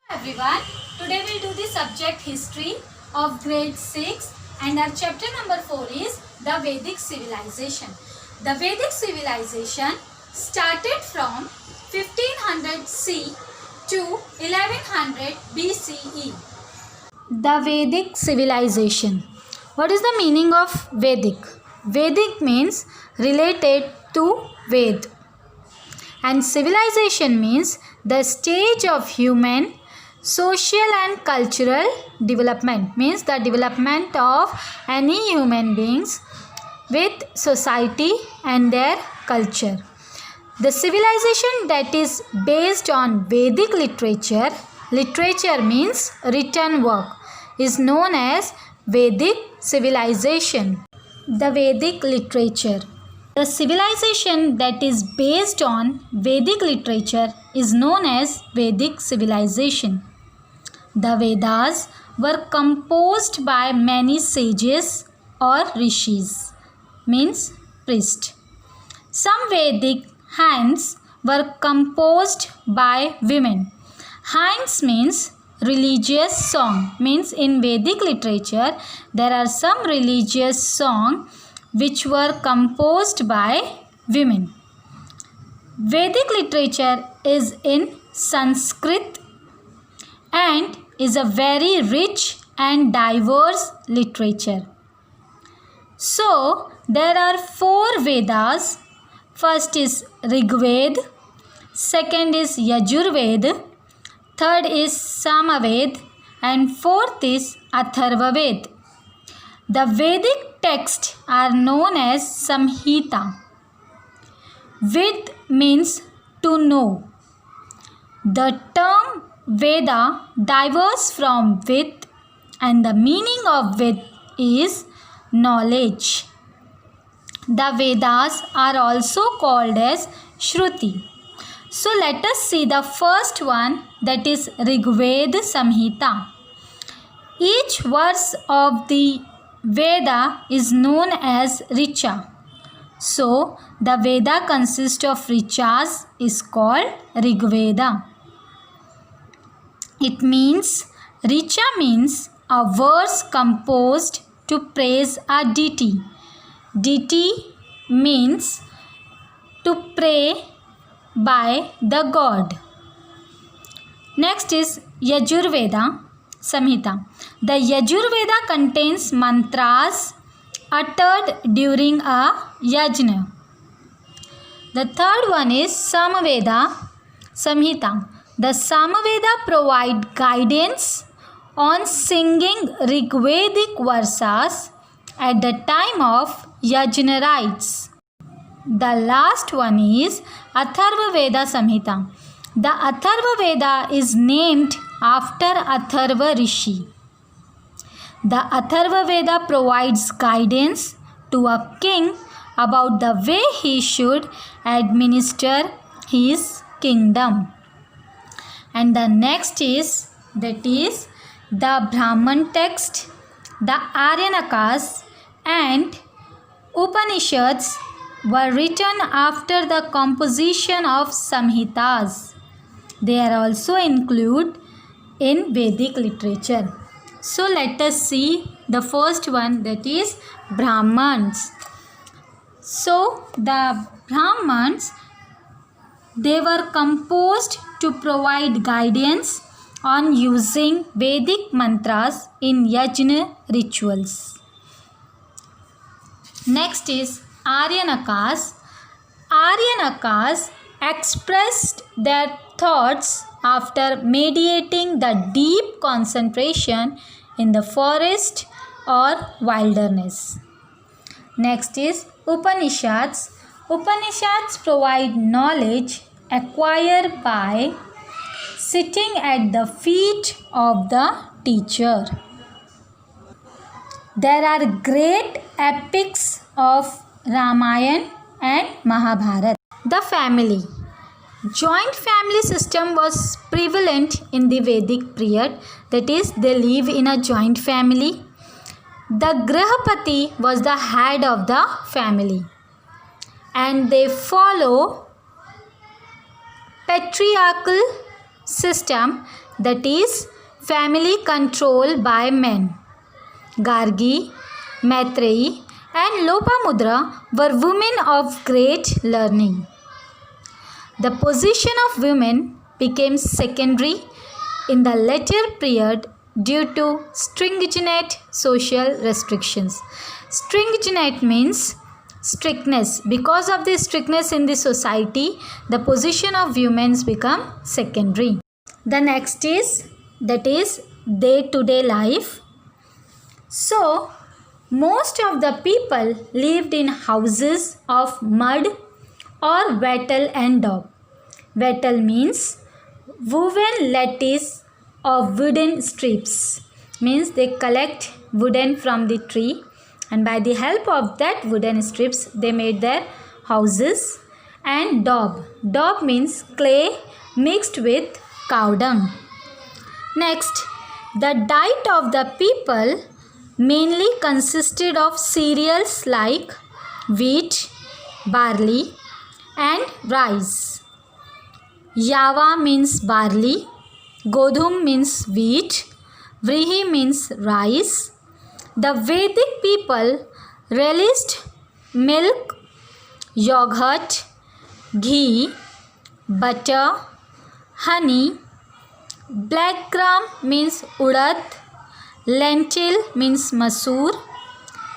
Everyone, today we'll do the subject history of grade 6 and our chapter number 4 is the Vedic civilization. The Vedic civilization started from 1500 C to 1100 BCE. The Vedic civilization. What is the meaning of Vedic? Vedic means related to Ved, and civilization means the stage of human social and cultural development, means the development of any human beings with society and their culture. The civilization that is based on Vedic literature, literature means written work, is known as Vedic civilization. The Vedic literature. The civilization that is based on Vedic literature is known as Vedic civilization. The Vedas were composed by many sages or rishis, means priest. Some Vedic hymns were composed by women. Hymns means religious song, means in Vedic literature there are some religious songs which were composed by women. Vedic literature is in Sanskrit and is a very rich and diverse literature. So, there are 4 Vedas. First is Rig Veda, second is Yajur Veda, third is Samaved, and fourth is Atharva Veda. The Vedic texts are known as Samhita. Ved means to know. The term Veda differs from Ved, and the meaning of Ved is knowledge. The Vedas are also called as Shruti. So let us see the first one, that is Rigveda Samhita. Each verse of the Veda is known as Richa. So the Veda consists of Richas is called Rigveda. It means, Richa means a verse composed to praise a deity. Deity means to pray by the god. Next is Yajurveda Samhita. The Yajurveda contains mantras uttered during a yajna. The third one is Samaveda Samhita. The Samaveda provide guidance on singing Rigvedic versas at the time of yajna rites. The last one is Atharva Veda Samhita. The Atharva Veda is named after Atharva Rishi. The Atharva Veda provides guidance to a king about the way he should administer his kingdom. And the next is, that is the Brahman text, the Aryanakas and Upanishads were written after the composition of Samhitas. They are also included in Vedic literature. So let us see the first one, that is Brahmans. So the Brahmans, they were composed to provide guidance on using Vedic mantras in yajna rituals. Next is Aryanakas. Aryanakas expressed their thoughts after meditating the deep concentration in the forest or wilderness. Next is Upanishads. Upanishads provide knowledge acquired by sitting at the feet of the teacher. There are great epics of Ramayana and Mahabharata. The family. Joint family system was prevalent in the Vedic period, that is, they live in a joint family. The Grihapati was the head of the family, and they follow patriarchal system that is family control by men. Gargi, Maitreyi and Lopamudra were women of great learning. The position of women became secondary in the later period due to stringent social restrictions. Stringent means strictness. Because of the strictness in the society, the position of women become secondary. The next is, that is day-to-day life. So, most of the people lived in houses of mud or wattle and daub. Wattle means woven lattice of wooden strips, means they collect wooden from the tree and by the help of that wooden strips they made their houses. And daub. Daub means clay mixed with cow dung. Next, the diet of the people mainly consisted of cereals like wheat, barley and rice. Yava means barley, Godhum means wheat, Vrihi means rice. The Vedic people relished milk, yogurt, ghee, butter, honey. Black gram means urad, lentil means masoor.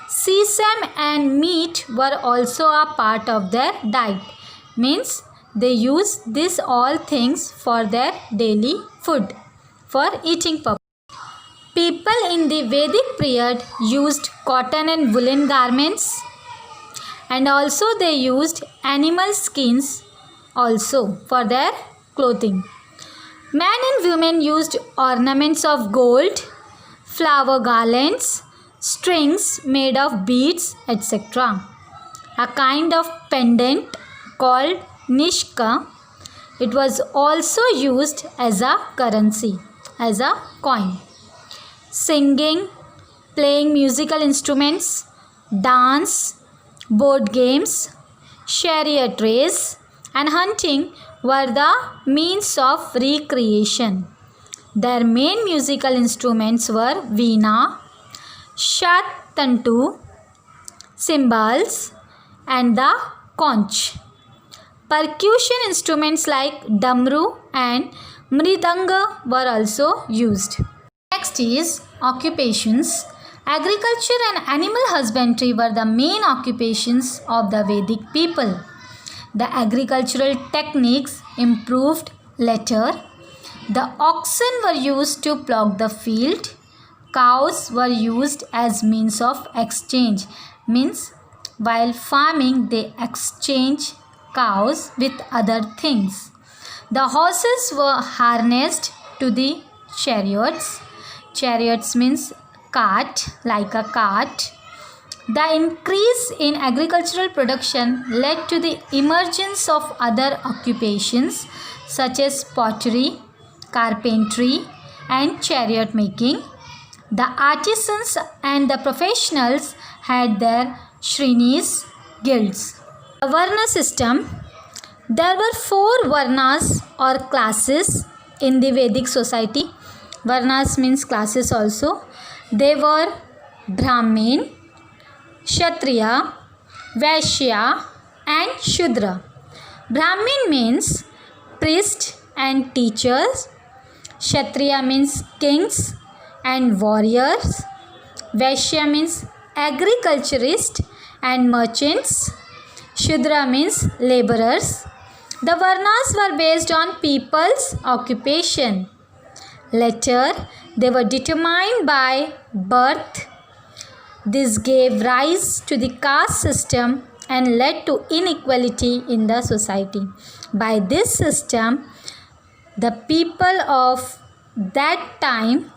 Sesame and meat were also a part of their diet, means they use these all things for their daily food, for eating purpose. People in the Vedic period used cotton and woolen garments, and also they used animal skins also for their clothing. Men and women used ornaments of gold, flower garlands, strings made of beads, etc. A kind of pendant called nishka. It was also used as a currency, as a coin. Singing, playing musical instruments, dance, board games, chariot race and hunting were the means of recreation. Their main musical instruments were veena, shatantu, cymbals and the conch. Percussion instruments like damru and mridanga were also used. Next is occupations. Agriculture and animal husbandry were the main occupations of the Vedic people. The agricultural techniques improved later. The oxen were used to plough the field. Cows were used as means of exchange, means while farming they exchange cows with other things. The horses were harnessed to the chariots. Chariots means cart, like a cart. The increase in agricultural production led to the emergence of other occupations such as pottery, carpentry and chariot making. The artisans and the professionals had their shrinis, guilds. The Varna system. There were 4 Varnas or classes in the Vedic society. Varnas means classes also. They were Brahmin, Kshatriya, Vaishya and Shudra. Brahmin means priest and teachers. Kshatriya means kings and warriors. Vaishya means agriculturist and merchants. Shudra means laborers. The Varnas were based on people's occupation. Later, they were determined by birth. This gave rise to the caste system and led to inequality in the society. By this system, the people of that time,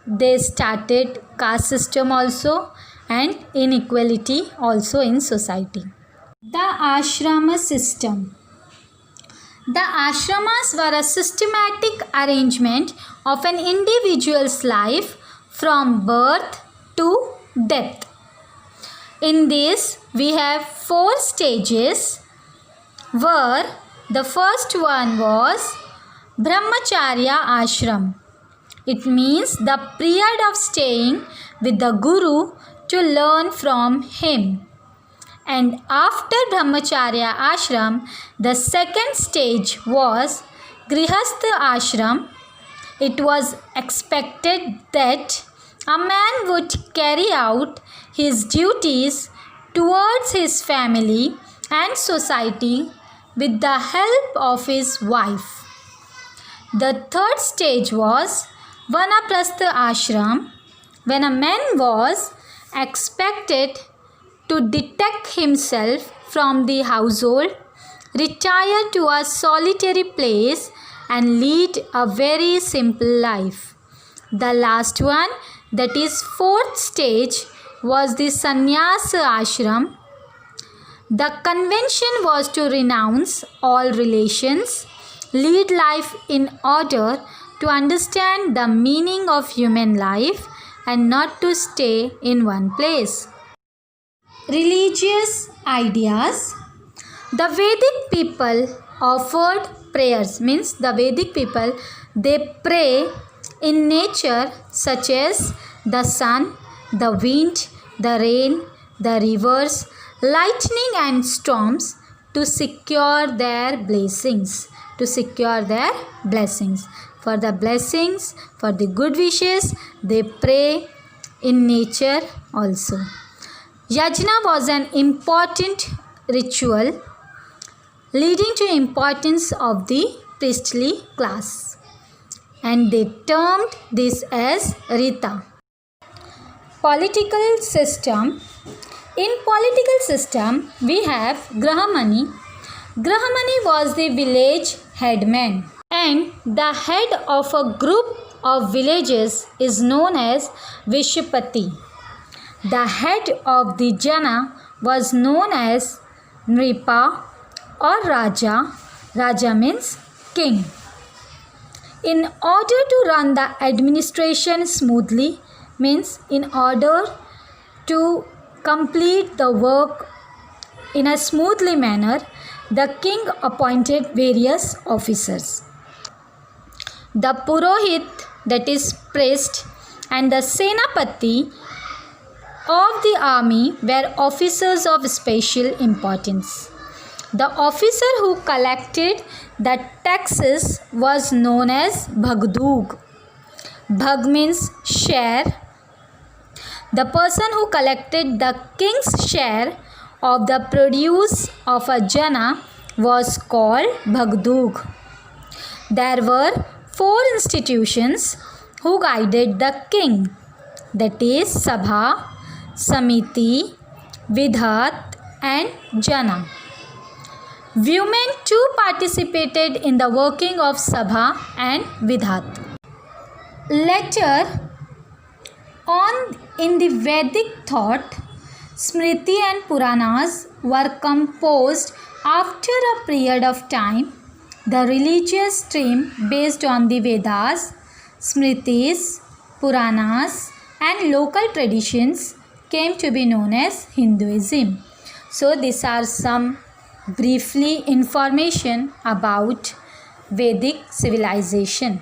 they started caste system also and inequality also in society. The ashrama system. The ashramas were a systematic arrangement of an individual's life from birth to death. In this, we have 4 stages, where the first one was Brahmacharya Ashram. It means the period of staying with the Guru to learn from him. And after Brahmacharya ashram, the second stage was Grihastha ashram. It was expected that a man would carry out his duties towards his family and society with the help of his wife. The third stage was Vanaprastha ashram, when a man was expected to detach himself from the household, retire to a solitary place and lead a very simple life. The last one, that is fourth stage, was the sannyasa ashram. The convention was to renounce all relations, lead life in order to understand the meaning of human life and not to stay in one place. Religious ideas. The Vedic people offered prayers, means the Vedic people, they pray in nature such as the sun, the wind, the rain, the rivers, lightning and storms to secure their blessings. For the blessings, for the good wishes, they pray in nature also. Yajna was an important ritual leading to importance of the priestly class, and they termed this as Rita. Political system. In political system, we have Grahamani. Grahamani was the village headman, and the head of a group of villages is known as Vishwapati. The head of the Jana was known as Nripa or Raja. Raja means king. In order to run the administration smoothly, means in order to complete the work in a smoothly manner, the king appointed various officers. The Purohit, that is priest, and the Senapati of the army were officers of special importance. The officer who collected the taxes was known as Bhagdug. Bhag means share. The person who collected the king's share of the produce of a jana was called Bhagdug. There were 4 institutions who guided the king, that is Sabha, Samiti, Vidhat and Jana. Women too participated in the working of Sabha and Vidhat. Later on in the Vedic thought, Smriti and Puranas were composed after a period of time. The religious stream based on the Vedas, Smritis, Puranas and local traditions came to be known as Hinduism. So these are some briefly information about Vedic civilization.